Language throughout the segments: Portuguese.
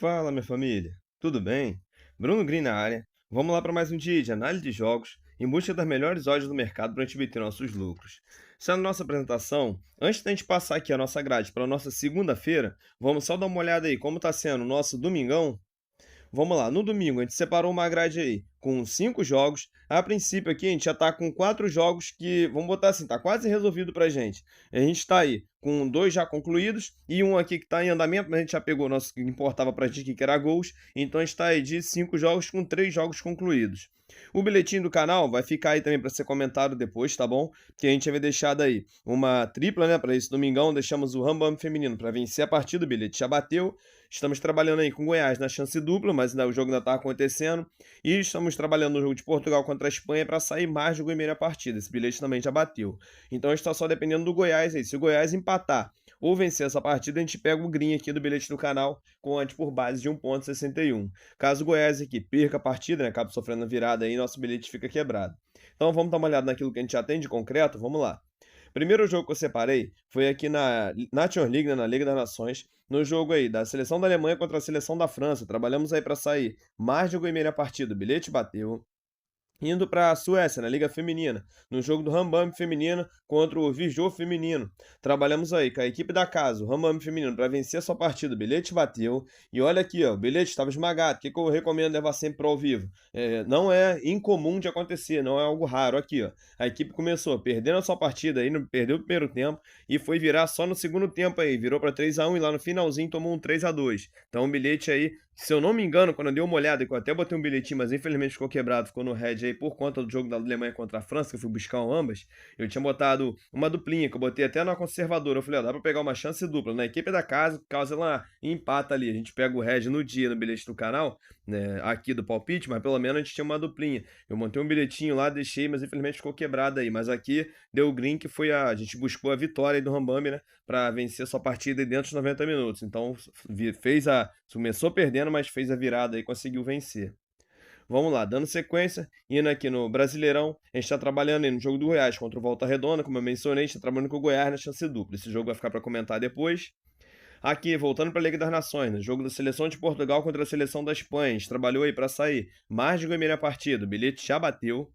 Fala, minha família. Tudo bem? Bruno Green na área. Vamos lá para mais um dia de análise de jogos em busca das melhores odds do mercado para a gente obter nossos lucros. Essa é a nossa apresentação. Antes da gente passar aqui a nossa grade para a nossa segunda-feira, vamos só dar uma olhada aí como está sendo o nosso domingão. Vamos lá, no domingo a gente separou uma grade aí com 5 jogos. A princípio aqui a gente já tá com 4 jogos que, vamos botar assim, tá quase resolvido pra gente. A gente tá aí com 2 já concluídos e um aqui que tá em andamento, mas a gente já pegou o nosso que importava pra gente aqui, que era gols. Então a gente tá aí de 5 jogos com 3 jogos concluídos. O bilhetinho do canal vai ficar aí também para ser comentado depois, tá bom? Que a gente havia deixado aí uma tripla, né, para esse domingão. Deixamos o Rambam feminino para vencer a partida, o bilhete já bateu. Estamos trabalhando aí com Goiás na chance dupla, mas ainda, o jogo ainda está acontecendo. E estamos trabalhando no jogo de Portugal contra a Espanha para sair mais de gol em meia partida. Esse bilhete também já bateu. Então está só dependendo do Goiás aí. Se o Goiás empatar ou vencer essa partida, a gente pega o green aqui do bilhete do canal com antes por base de 1,61. Caso o Goiás aqui perca a partida, né, acabe sofrendo virada aí, nosso bilhete fica quebrado. Então vamos dar uma olhada naquilo que a gente já tem de concreto, vamos lá. Primeiro jogo que eu separei foi aqui na Nations League, né, na Liga das Nações, no jogo aí da seleção da Alemanha contra a seleção da França. Trabalhamos aí para sair mais de um gol e meio na partida, o bilhete bateu. Indo para a Suécia, na Liga Feminina, no jogo do Rambam feminino contra o Vijô feminino. Trabalhamos aí com a equipe da casa, o Rambam feminino, para vencer a sua partida. O bilhete bateu. E olha aqui, ó, o bilhete estava esmagado. O que eu recomendo levar sempre para ao vivo? Não é incomum de acontecer, não é algo raro. Aqui, ó, a equipe começou perdendo a sua partida aí, perdeu o primeiro tempo e foi virar só no segundo tempo aí. Virou para 3-1 e lá no finalzinho tomou um 3-2. Então o bilhete aí, se eu não me engano, quando eu dei uma olhada, que eu até botei um bilhetinho, mas infelizmente ficou quebrado, ficou no red aí por conta do jogo da Alemanha contra a França, que eu fui buscar ambas. Eu tinha botado uma duplinha, que eu botei até na conservadora. Eu falei, ó, dá pra pegar uma chance dupla. Na equipe da casa, caso ela empata ali, a gente pega o red no dia, no bilhete do canal, né, aqui do palpite, mas pelo menos a gente tinha uma duplinha. Eu montei um bilhetinho lá, deixei, mas infelizmente ficou quebrado aí. Mas aqui deu o green, que foi a gente buscou a vitória aí do Rambam, né, pra vencer a sua partida aí dentro dos 90 minutos. Então, começou perdendo, mas fez a virada e conseguiu vencer. Vamos lá, dando sequência, indo aqui no Brasileirão, a gente está trabalhando aí no jogo do Goiás contra o Volta Redonda, como eu mencionei, a gente está trabalhando com o Goiás na chance dupla. Esse jogo vai ficar para comentar depois. Aqui, voltando para a Liga das Nações, no jogo da seleção de Portugal contra a seleção da Espanha, a gente trabalhou aí para sair mais de gol e meia partida, o bilhete já bateu.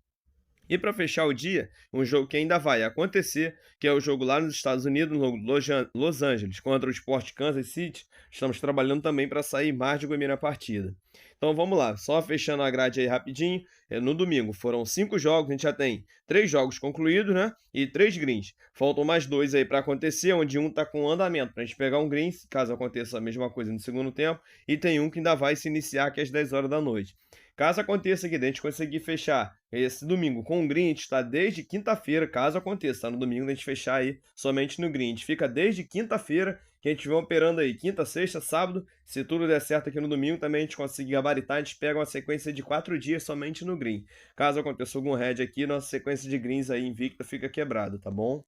E para fechar o dia, um jogo que ainda vai acontecer, que é o jogo lá nos Estados Unidos, no jogo de Los Angeles, contra o Sport Kansas City. Estamos trabalhando também para sair mais de gol e meia na partida. Então vamos lá, só fechando a grade aí rapidinho. No domingo foram 5 jogos, a gente já tem 3 jogos concluídos, né? E 3 greens. Faltam mais 2 aí para acontecer, onde um está com andamento, para a gente pegar um green, caso aconteça a mesma coisa no segundo tempo. E tem um que ainda vai se iniciar aqui às 10 horas da noite. Caso aconteça aqui, a gente conseguir fechar esse domingo com o green, a gente está desde quinta-feira, caso aconteça, tá? No domingo a gente fechar aí somente no green. A gente fica desde quinta-feira, que a gente vai operando aí quinta, sexta, sábado. Se tudo der certo aqui no domingo, também a gente conseguir gabaritar, a gente pega uma sequência de 4 dias somente no green. Caso aconteça algum red aqui, nossa sequência de greens aí invicta fica quebrada, tá bom?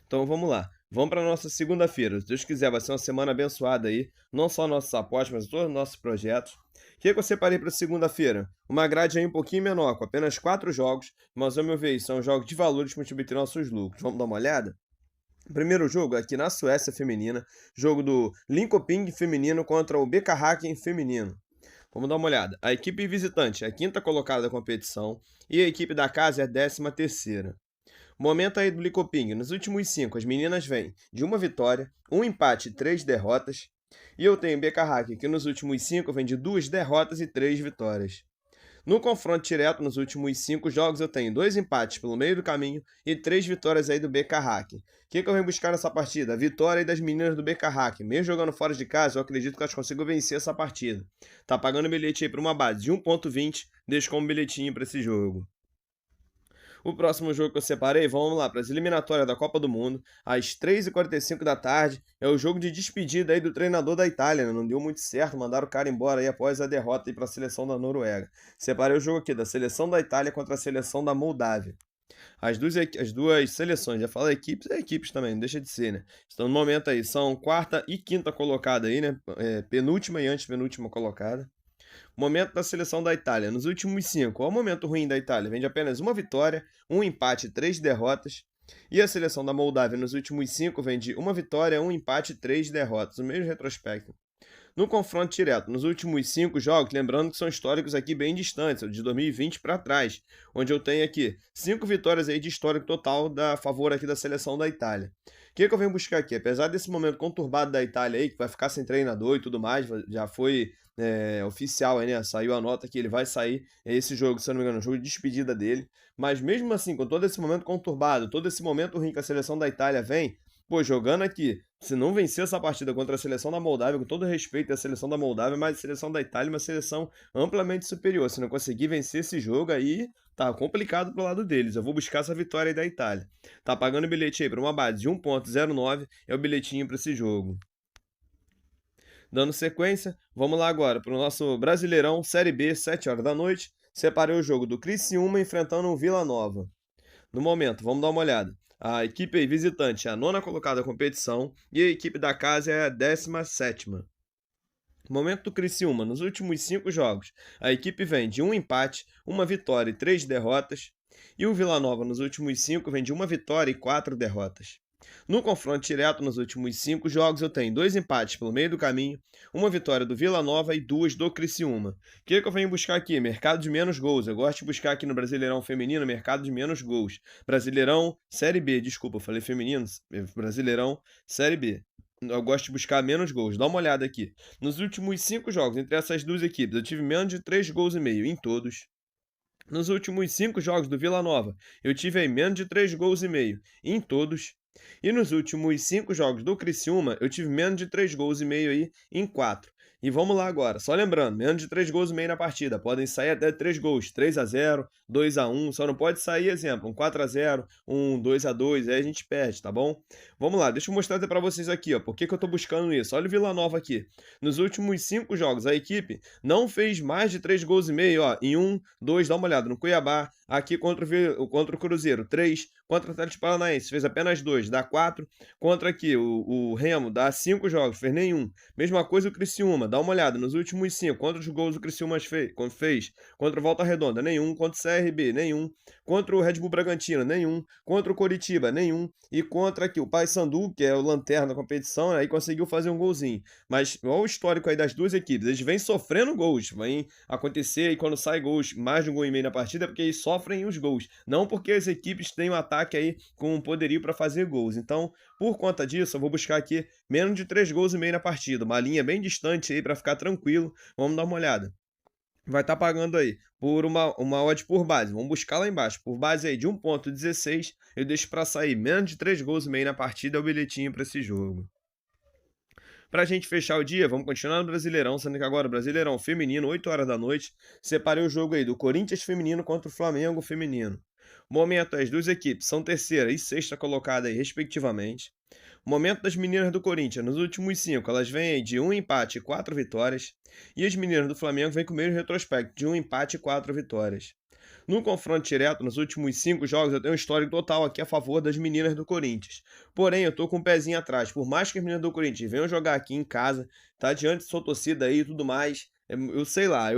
Então vamos lá. Vamos para a nossa segunda-feira. Se Deus quiser, vai ser uma semana abençoada aí. Não só nossos apostas, mas todos os nossos projetos. O que eu separei para segunda-feira? Uma grade aí um pouquinho menor, com apenas 4 jogos. Mas, ao meu ver, são jogos de valores para obter nossos lucros. Vamos dar uma olhada? Primeiro jogo aqui na Suécia feminina. Jogo do Linköping feminino contra o BK Häcken feminino. Vamos dar uma olhada. A equipe visitante é a quinta colocada da competição. E a equipe da casa é a 13ª. Momento aí do Licoping. Nos últimos 5, as meninas vêm de uma vitória, um empate e 3 derrotas. E eu tenho BK Häcken, que nos últimos 5 vem de 2 derrotas e 3 vitórias. No confronto direto, nos últimos 5 jogos, eu tenho 2 empates pelo meio do caminho e 3 vitórias aí do BK Häcken. O que eu venho buscar nessa partida? A vitória aí das meninas do BK Häcken. Mesmo jogando fora de casa, eu acredito que elas consigam vencer essa partida. Tá pagando bilhete aí para uma base de 1,20, deixo como bilhetinho para esse jogo. O próximo jogo que eu separei, vamos lá, para as eliminatórias da Copa do Mundo, às 3h45 da tarde, é o jogo de despedida aí do treinador da Itália, né? Não deu muito certo, mandaram o cara embora aí após a derrota para a seleção da Noruega. Separei o jogo aqui da seleção da Itália contra a seleção da Moldávia. As duas seleções, já falo equipes, é equipes também, não deixa de ser, né? Então, no momento aí, são quarta e quinta colocada aí, né? Penúltima e antepenúltima colocada. Momento da seleção da Itália. Nos últimos 5, qual é o momento ruim da Itália? Vem de apenas uma vitória, um empate e 3 derrotas. E a seleção da Moldávia nos últimos 5 vem de uma vitória, um empate e 3 derrotas. O mesmo retrospecto. No confronto direto, nos últimos 5 jogos, lembrando que são históricos aqui bem distantes, de 2020 para trás, onde eu tenho aqui 5 vitórias aí de histórico total a favor aqui da seleção da Itália. O que eu venho buscar aqui? Apesar desse momento conturbado da Itália aí, que vai ficar sem treinador e tudo mais, já foi oficial aí, né? Saiu a nota que ele vai sair esse jogo, se eu não me engano, o jogo de despedida dele. Mas mesmo assim, com todo esse momento conturbado, todo esse momento ruim que a seleção da Itália vem, pô, jogando aqui, se não vencer essa partida contra a seleção da Moldávia, com todo respeito à seleção da Moldávia, mas a seleção da Itália é uma seleção amplamente superior. Se não conseguir vencer esse jogo aí, tá complicado pro lado deles. Eu vou buscar essa vitória aí da Itália. Tá pagando o bilhete aí para uma base de 1,09, é o bilhetinho para esse jogo. Dando sequência, vamos lá agora para o nosso Brasileirão Série B, 7 horas da noite. Separei o jogo do Criciúma enfrentando o Vila Nova. No momento, vamos dar uma olhada. A equipe aí visitante é a 9ª colocada da competição e a equipe da casa é a 17ª. Momento do Criciúma, nos últimos 5 jogos, a equipe vem de um empate, uma vitória e 3 derrotas. E o Vila Nova, nos últimos 5, vem de uma vitória e 4 derrotas. No confronto direto, nos últimos 5 jogos, eu tenho 2 empates pelo meio do caminho, uma vitória do Vila Nova e 2 do Criciúma. O que eu venho buscar aqui? Mercado de menos gols. Eu gosto de buscar aqui no Brasileirão Feminino mercado de menos gols. Brasileirão Série B, desculpa, eu falei feminino, Brasileirão Série B. Eu gosto de buscar menos gols. Dá uma olhada aqui. Nos últimos 5 jogos, entre essas duas equipes, eu tive menos de 3 gols e meio em todos. Nos últimos 5 jogos do Vila Nova, eu tive aí menos de 3 gols e meio em todos. E nos últimos 5 jogos do Criciúma, eu tive menos de 3 gols e meio aí em 4. E vamos lá agora, só lembrando, menos de 3 gols e meio na partida, podem sair até 3 gols, 3-0, 2-1, só não pode sair, exemplo, um 4-0, um 2-2, aí a gente perde, tá bom? Vamos lá, deixa eu mostrar até pra vocês aqui, ó, por que eu tô buscando isso. Olha o Vila Nova aqui, nos últimos 5 jogos, a equipe não fez mais de 3 gols e meio, ó, em 1, 2, dá uma olhada, no Cuiabá, aqui contra o Cruzeiro, 3, contra o Atlético Paranaense, fez apenas 2, dá 4, contra aqui o Remo, dá 5 jogos, fez nenhum. Mesma coisa o Criciúma, dá uma olhada, nos últimos 5, quantos gols o Criciúma fez? Contra o Volta Redonda, nenhum, contra o CRB, nenhum, contra o Red Bull Bragantino, nenhum, contra o Coritiba, nenhum, e contra aqui o Paysandu, que é o lanterna da competição, aí conseguiu fazer um golzinho. Mas olha o histórico aí das duas equipes, eles vêm sofrendo gols, vem acontecer aí quando sai gols, mais de um gol e meio na partida, porque eles sofrem os gols, não porque as equipes têm um ataque aí com poderio para fazer gols. Então, por conta disso, eu vou buscar aqui menos de 3 gols e meio na partida, uma linha bem distante aí para ficar tranquilo. Vamos dar uma olhada. Vai estar pagando aí por uma odd por base. Vamos buscar lá embaixo. Por base aí de 1,16, eu deixo para sair menos de 3 gols e meio na partida, é o bilhetinho para esse jogo. Para a gente fechar o dia, vamos continuar no Brasileirão, sendo que agora o Brasileirão feminino, 8 horas da noite, separei o jogo aí do Corinthians feminino contra o Flamengo feminino. Momento, as duas equipes são terceira e sexta colocada aí, respectivamente. Momento das meninas do Corinthians, nos últimos 5, elas vêm aí de 1 empate e 4 vitórias. E as meninas do Flamengo vêm com o mesmo retrospecto, de 1 empate e 4 vitórias. No confronto direto, nos últimos 5 jogos, eu tenho um histórico total aqui a favor das meninas do Corinthians. Porém, eu tô com um pezinho atrás. Por mais que as meninas do Corinthians venham jogar aqui em casa, tá diante de sua torcida aí e tudo mais, eu sei lá,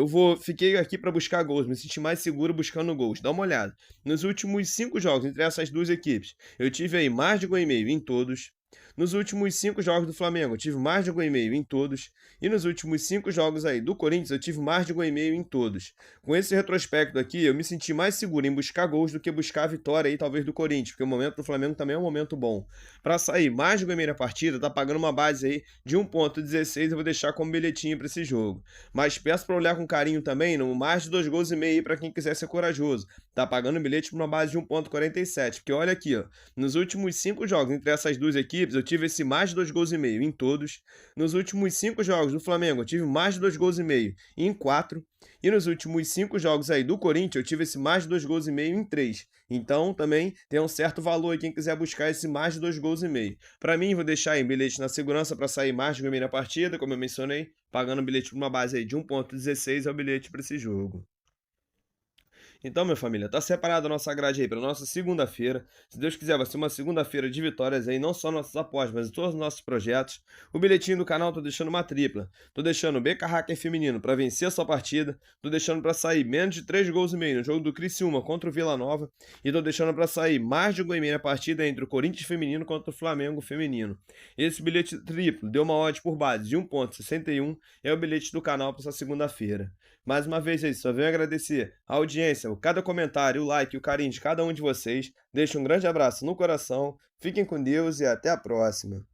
fiquei aqui para buscar gols, me senti mais seguro buscando gols. Dá uma olhada. Nos últimos 5 jogos entre essas duas equipes, eu tive aí mais de gol e meio em todos. Nos últimos 5 jogos do Flamengo, eu tive mais de gol e meio em todos. E nos últimos 5 jogos aí do Corinthians, eu tive mais de gol e meio em todos. Com esse retrospecto aqui, eu me senti mais seguro em buscar gols do que buscar a vitória aí, talvez, do Corinthians, porque o momento do Flamengo também é um momento bom. Para sair mais de gol e meio na partida, tá pagando uma base aí de 1,16, eu vou deixar como bilhetinho para esse jogo. Mas peço para olhar com carinho também no mais de 2 gols e meio para quem quiser ser corajoso. Tá pagando um bilhete para uma base de 1,47, porque olha aqui, ó, nos últimos 5 jogos entre essas duas equipes, eu tive esse mais de 2 gols e meio em todos. Nos últimos 5 jogos do Flamengo, eu tive mais de 2 gols e meio em 4. E nos últimos 5 jogos aí do Corinthians, eu tive esse mais de 2 gols e meio em 3. Então, também tem um certo valor aí quem quiser buscar esse mais de 2 gols e meio. Para mim, vou deixar aí bilhete na segurança para sair mais de gol e meio na partida, como eu mencionei, pagando bilhete por uma base aí de 1,16 é o bilhete para esse jogo. Então, minha família, tá separada a nossa grade aí para nossa segunda-feira. Se Deus quiser, vai ser uma segunda-feira de vitórias aí, não só nossas apostas, mas em todos os nossos projetos. O bilhetinho do canal tô deixando uma tripla. Tô deixando o BK Hacker feminino para vencer a sua partida. Tô deixando para sair menos de 3 gols e meio no jogo do Criciúma contra o Vila Nova. E tô deixando para sair mais de 1,5 na partida entre o Corinthians feminino contra o Flamengo feminino. Esse bilhete triplo deu uma odd por base de 1,61. É o bilhete do canal para essa segunda-feira. Mais uma vez aí, só venho agradecer a audiência, cada comentário, o like e o carinho de cada um de vocês. Deixo um grande abraço no coração, fiquem com Deus e até a próxima.